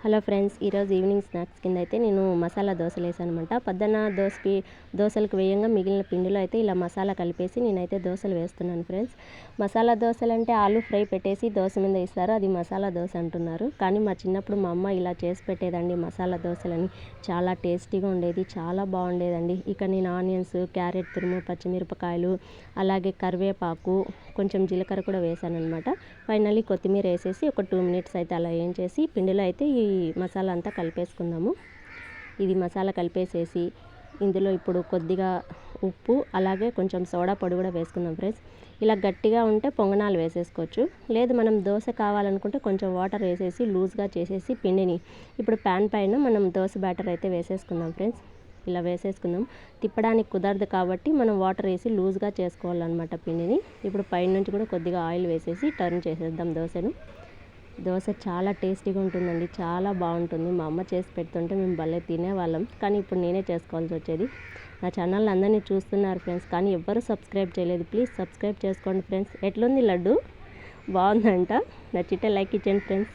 Hello friends, ఈరోజు evening snacks కింద అయితే నేను మసాలా దోశలు వేసాను అనమాట. పొద్దున్న దోశలకు వేయంగా మిగిలిన పిండిలో అయితే ఇలా మసాలా కలిపేసి నేనైతే దోశలు వేస్తున్నాను ఫ్రెండ్స్. మసాలా దోశలు అంటే ఆలు ఫ్రై పెట్టేసి దోశ మీద ఇస్తారు, అది మసాలా దోశ అంటున్నారు. కానీ మా చిన్నప్పుడు మా అమ్మ ఇలా చేసి పెట్టేదండి మసాలా దోశలని. చాలా టేస్టీగా ఉండేది, చాలా బాగుండేదండి. ఇక నేను ఆనియన్స్, క్యారెట్ తురుము, పచ్చిమిరపకాయలు, అలాగే కరివేపాకు, కొంచెం జీలకర్ర కూడా వేసాను అనమాట. ఫైనల్లీ కొత్తిమీర వేసేసి ఒక 2 మినిట్స్ అయితే అలా ఏం చేసి పిండిలో అయితే ఈ మసాలా అంతా కలిపేసుకుందాము. ఇది మసాలా కలిపేసేసి ఇందులో ఇప్పుడు కొద్దిగా ఉప్పు, అలాగే కొంచెం సోడా పొడి కూడా వేసుకుందాం ఫ్రెండ్స్. ఇలా గట్టిగా ఉంటే పొంగనాలు వేసేసుకోవచ్చు, లేదు మనం దోశ కావాలనుకుంటే కొంచెం వాటర్ వేసేసి లూజ్గా చేసేసి పిండిని ఇప్పుడు ప్యాన్ పైన మనం దోశ బ్యాటర్ అయితే వేసేసుకుందాం ఫ్రెండ్స్. ఇలా వేసేసుకుందాం. తిప్పడానికి కుదరదు కాబట్టి మనం వాటర్ వేసి లూజ్గా చేసుకోవాలన్నమాట పిండిని. ఇప్పుడు పైనుంచి కూడా కొద్దిగా ఆయిల్ వేసేసి టర్న్ చేసేద్దాం దోశను. దోశ చాలా టేస్టీగా ఉంటుందండి, చాలా బాగుంటుంది. మా అమ్మ చేసి పెడుతుంటే మేము భలే తినేవాళ్ళం, కానీ ఇప్పుడు నేనే చేసుకోవాల్సి వచ్చేది. నా ఛానల్ అందరినీ చూస్తున్నారు ఫ్రెండ్స్, కానీ ఎవ్వరూ సబ్స్క్రైబ్ చేయలేదు. ప్లీజ్ సబ్స్క్రైబ్ చేసుకోండి ఫ్రెండ్స్. ఎట్లుంది లడ్డు? బాగుందంట. నచ్చితే లైక్ ఇచ్చేయండి ఫ్రెండ్స్.